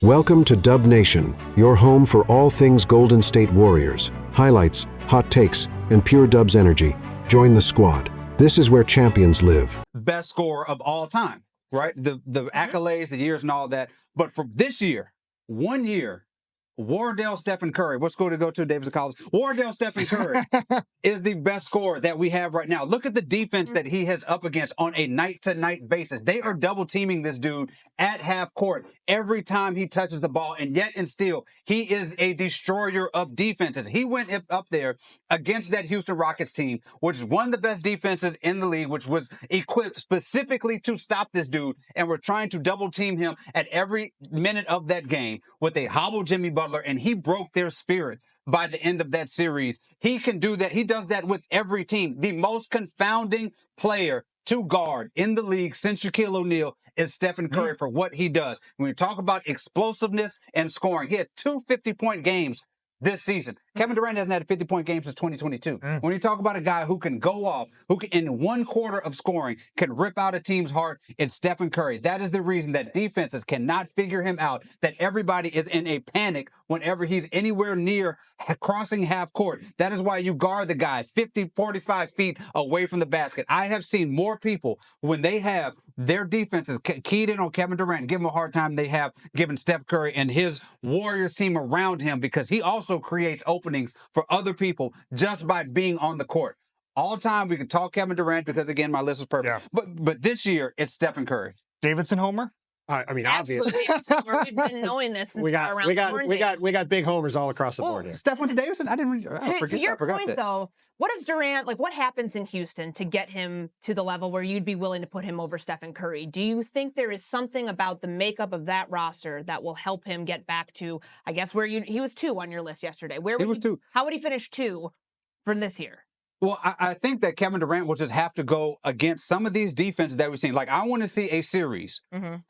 Welcome to Dub Nation, your home for all things Golden State Warriors. Highlights, hot takes, and pure Dubs energy. Join the squad. This is where champions live. Best scorer of all time, right? The accolades, the years, and all that. But for this year, 1 year, Wardell Stephen Curry. What school to go to? Davidson College. Wardell Stephen Curry is the best scorer that we have right now. Look at the defense that he has up against on a night-to-night basis. They are double teaming this dude at half court every time he touches the ball, and yet and still, he is a destroyer of defenses. He went up there against that Houston Rockets team, which is one of the best defenses in the league, which was equipped specifically to stop this dude, and we're trying to double team him at every minute of that game with a hobbled Jimmy Butler, and he broke their spirit by the end of that series. He can do that. He does that with every team. The most confounding player to guard in the league since Shaquille O'Neal is Stephen Curry for what he does. When we talk about explosiveness and scoring, he had 2 50-point games this season. Kevin Durant hasn't had a 50-point game since 2022. When you talk about a guy who can go off, who can, in 1 quarter of scoring, can rip out a team's heart, it's Stephen Curry. That is the reason that defenses cannot figure him out, that everybody is in a panic whenever he's anywhere near crossing half court. That is why you guard the guy 50, 45 feet away from the basket. I have seen more people, when they have their defenses keyed in on Kevin Durant, give him a hard time they have given Steph Curry and his Warriors team around him, because he also creates openings for other people just by being on the court. All time we can talk Kevin Durant because, again, my list is perfect. Yeah. But this year it's Stephen Curry. Davidson homer? I mean, Absolutely. obviously. We've been knowing this since we got big homers all across the board here. Steph went to Davidson? I didn't to your point, though, what does Durant, what happens in Houston to get him to the level where you'd be willing to put him over Stephen Curry? Do you think there is something about the makeup of that roster that will help him get back to, I guess, where he was 2 on your list yesterday? He was 2. How would he finish 2 from this year? Well, I think that Kevin Durant will just have to go against some of these defenses that we've seen. Like, I want to see a series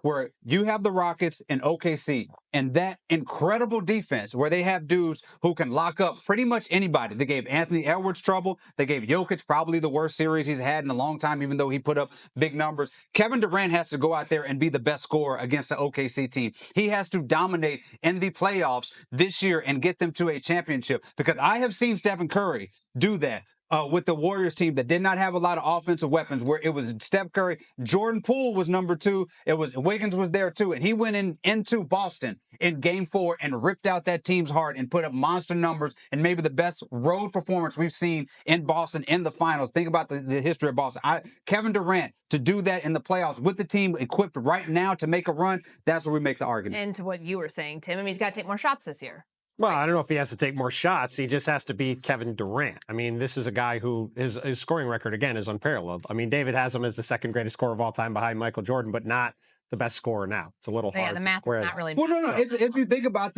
where you have the Rockets and OKC and that incredible defense where they have dudes who can lock up pretty much anybody. They gave Anthony Edwards trouble. They gave Jokic probably the worst series he's had in a long time, even though he put up big numbers. Kevin Durant has to go out there and be the best scorer against the OKC team. He has to dominate in the playoffs this year and get them to a championship, because I have seen Stephen Curry do that. With the Warriors team that did not have a lot of offensive weapons, where it was Steph Curry, Jordan Poole was number 2, it was Wiggins was there too, and he went into Boston in Game 4 and ripped out that team's heart and put up monster numbers and maybe the best road performance we've seen in Boston in the finals. Think about the history of Boston. Kevin Durant, to do that in the playoffs with the team equipped right now to make a run, that's where we make the argument. And to what you were saying, Tim, I mean, he's got to take more shots this year. Well, I don't know if he has to take more shots. He just has to beat Kevin Durant. I mean, this is a guy who his scoring record, again, is unparalleled. I mean, David has him as the 2nd greatest scorer of all time behind Michael Jordan, but not the best scorer now. It's a little hard the to math square is not that. really. Well, no. If you think about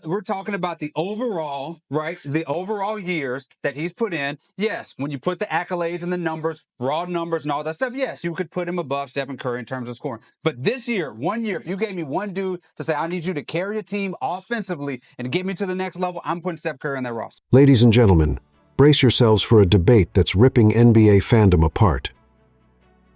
we're talking about the overall, right? The overall years that he's put in. Yes, when you put the accolades and the numbers, raw numbers and all that stuff, yes, you could put him above Stephen Curry in terms of scoring. But this year, 1 year, if you gave me one dude to say, I need you to carry a team offensively and get me to the next level, I'm putting Steph Curry on that roster. Ladies and gentlemen, brace yourselves for a debate that's ripping NBA fandom apart.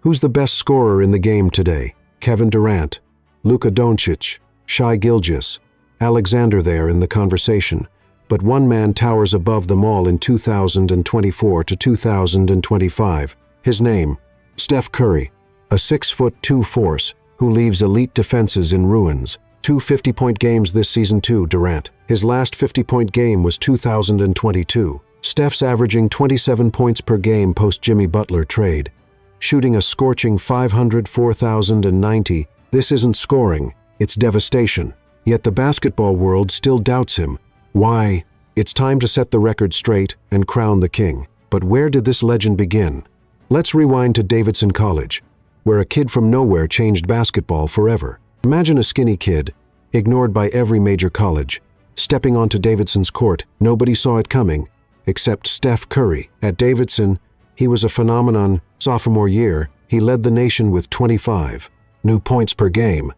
Who's the best scorer in the game today? Kevin Durant, Luka Doncic, Shai Gilgeous, Alexander there in the conversation, but one man towers above them all in 2024 to 2025. His name, Steph Curry, a 6'2" force who leaves elite defenses in ruins. 2 50-point games this season too, Durant. His last 50-point game was 2022. Steph's averaging 27 points per game post-Jimmy Butler trade, shooting a scorching 4,090. This isn't scoring, it's devastation. Yet the basketball world still doubts him. Why? It's time to set the record straight and crown the king. But where did this legend begin? Let's rewind to Davidson College, where a kid from nowhere changed basketball forever. Imagine a skinny kid, ignored by every major college, stepping onto Davidson's court. Nobody saw it coming, except Steph Curry. At Davidson, he was a phenomenon. Sophomore year, he led the nation with 25 new points per game.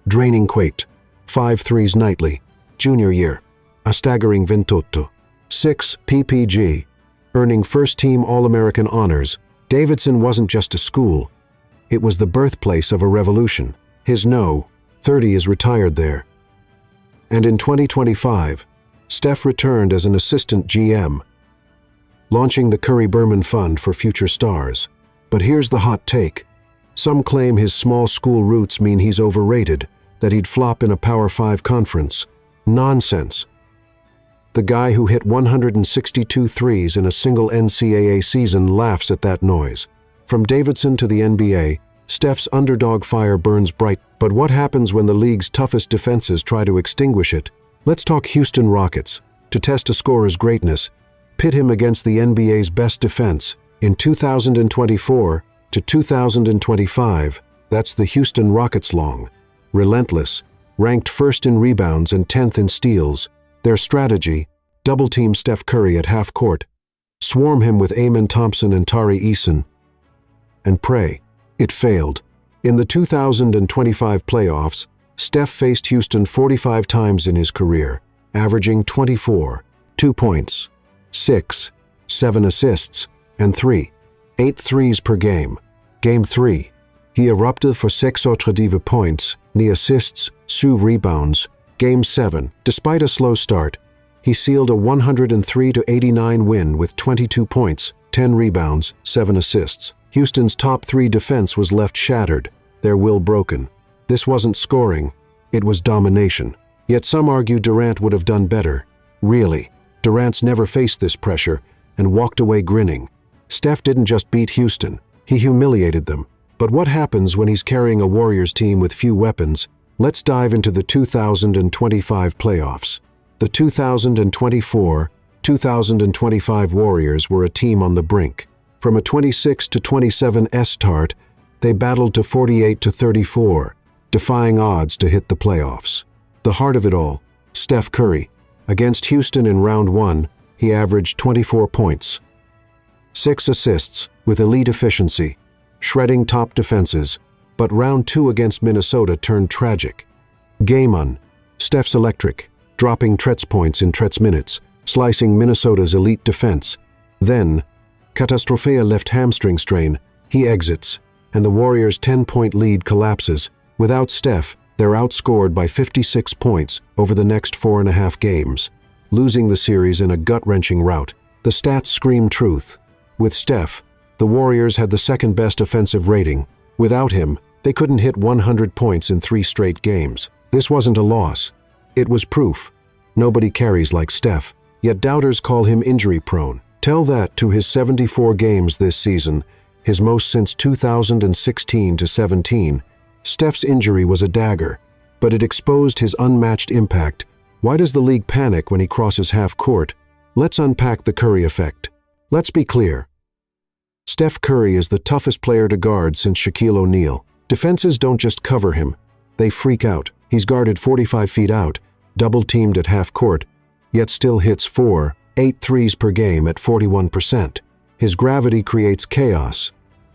Draining quaked, 5 threes nightly. Junior year, a staggering 28, 6 PPG, earning first-team All-American honors. Davidson wasn't just a school, it was the birthplace of a revolution. His no 30 is retired there. And in 2025, Steph returned as an assistant GM, launching the Curry-Berman Fund for future stars. But here's the hot take. Some claim his small school roots mean he's overrated, that he'd flop in a Power 5 conference. Nonsense. The guy who hit 162 threes in a single NCAA season laughs at that noise. From Davidson to the NBA, Steph's underdog fire burns bright. But what happens when the league's toughest defenses try to extinguish it? Let's talk Houston Rockets. To test a scorer's greatness, pit him against the NBA's best defense. In 2024 to 2025, that's the Houston Rockets long. Relentless, ranked first in rebounds and 10th in steals. Their strategy, double-team Steph Curry at half court, swarm him with Amen Thompson and Tari Eason, and pray. It failed. In the 2025 playoffs, Steph faced Houston 45 times in his career, averaging 24, 2 points, 6, 7 assists, and 8 threes per game. Game 3, he erupted for 6 autres points, ni assists, 7 rebounds. Game 7, despite a slow start, he sealed a 103-89 win with 22 points, 10 rebounds, 7 assists. Houston's top 3 defense was left shattered, their will broken. This wasn't scoring, it was domination. Yet some argue Durant would have done better. Really, Durant's never faced this pressure and walked away grinning. Steph didn't just beat Houston, he humiliated them. But what happens when he's carrying a Warriors team with few weapons? Let's dive into the 2025 playoffs. The 2024-2025 Warriors were a team on the brink. From a 26-27 start, they battled to 48-34, defying odds to hit the playoffs. The heart of it all, Steph Curry. Against Houston in round 1, he averaged 24 points, 6 assists with elite efficiency, shredding top defenses. But round 2 against Minnesota turned tragic. Game 1, Steph's electric, dropping Tret's points in Tret's minutes, slicing Minnesota's elite defense. Then, Catastrophea left hamstring strain, he exits, and the Warriors' 10-point lead collapses. Without Steph, they're outscored by 56 points over the next 4.5 games, losing the series in a gut-wrenching rout. The stats scream truth. With Steph, the Warriors had the second-best offensive rating. Without him, they couldn't hit 100 points in 3 straight games. This wasn't a loss. It was proof. Nobody carries like Steph, yet doubters call him injury-prone. Tell that to his 74 games this season, his most since 2016-17. Steph's injury was a dagger, but it exposed his unmatched impact. Why does the league panic when he crosses half court? Let's unpack the Curry effect. Let's be clear. Steph Curry is the toughest player to guard since Shaquille O'Neal. Defenses don't just cover him, they freak out. He's guarded 45 feet out, double-teamed at half court, yet still hits 8 threes per game at 41%. His gravity creates chaos,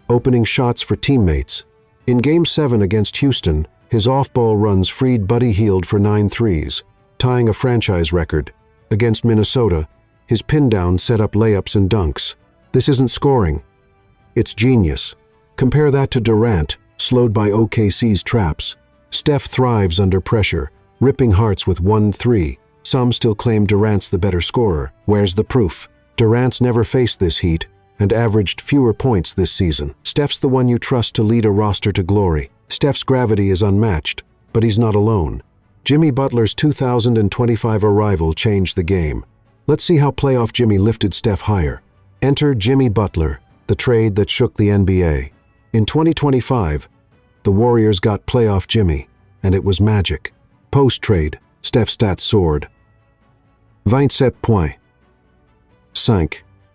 opening shots for teammates. In Game 7 against Houston, his off-ball runs freed Buddy Hield for 9 threes, tying a franchise record. Against Minnesota, his pin-down set up layups and dunks. This isn't scoring. It's genius. Compare that to Durant, slowed by OKC's traps. Steph thrives under pressure, ripping hearts with 1-3. Some still claim Durant's the better scorer. Where's the proof? Durant's never faced this heat and averaged fewer points this season. Steph's the one you trust to lead a roster to glory. Steph's gravity is unmatched, but he's not alone. Jimmy Butler's 2025 arrival changed the game. Let's see how playoff Jimmy lifted Steph higher. Enter Jimmy Butler, the trade that shook the NBA. In 2025, the Warriors got playoff Jimmy, and it was magic. Post-trade, Steph's stats soared. 27 points,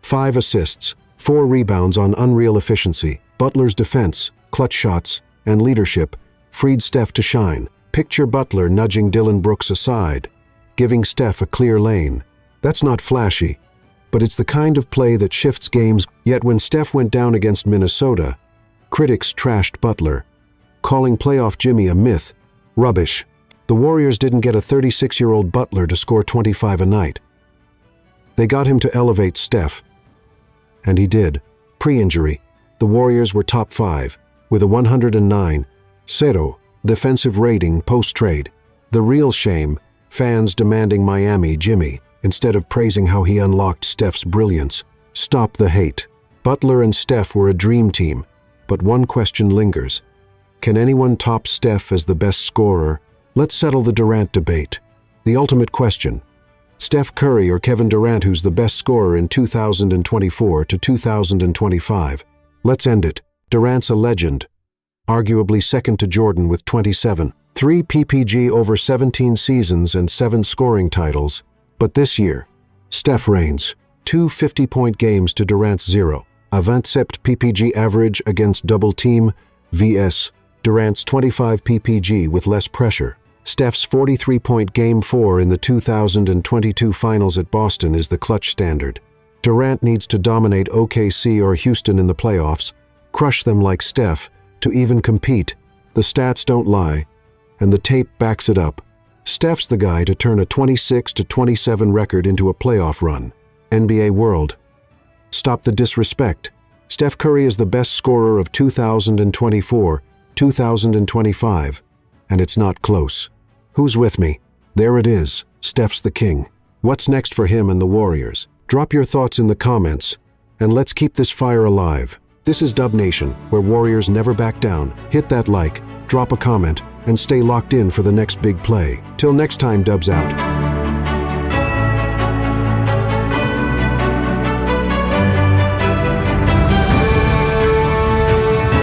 5 assists, 4 rebounds on unreal efficiency. Butler's defense, clutch shots, and leadership freed Steph to shine. Picture Butler nudging Dillon Brooks aside, giving Steph a clear lane. That's not flashy, but it's the kind of play that shifts games. Yet when Steph went down against Minnesota, critics trashed Butler, calling playoff Jimmy a myth. Rubbish. The Warriors didn't get a 36-year-old Butler to score 25 a night. They got him to elevate Steph. And he did. Pre-injury, the Warriors were top 5, with a 109-0 defensive rating post-trade. The real shame, fans demanding Miami Jimmy instead of praising how he unlocked Steph's brilliance. Stop the hate. Butler and Steph were a dream team, but one question lingers. Can anyone top Steph as the best scorer? Let's settle the Durant debate. The ultimate question. Steph Curry or Kevin Durant, who's the best scorer in 2024 to 2025? Let's end it. Durant's a legend, arguably second to Jordan with 27, 3 PPG over 17 seasons and 7 scoring titles. But this year, Steph reigns. 2 50-point games to Durant's 0. A 27 PPG average against double team vs. Durant's 25 PPG with less pressure. Steph's 43-point Game 4 in the 2022 Finals at Boston is the clutch standard. Durant needs to dominate OKC or Houston in the playoffs, crush them like Steph, to even compete. The stats don't lie, and the tape backs it up. Steph's the guy to turn a 26-27 record into a playoff run. NBA world. Stop the disrespect. Steph Curry is the best scorer of 2024-2025, and it's not close. Who's with me? There it is. Steph's the king. What's next for him and the Warriors? Drop your thoughts in the comments, and let's keep this fire alive. This is Dub Nation, where Warriors never back down. Hit that like, drop a comment, and stay locked in for the next big play. Till next time, Dubs out.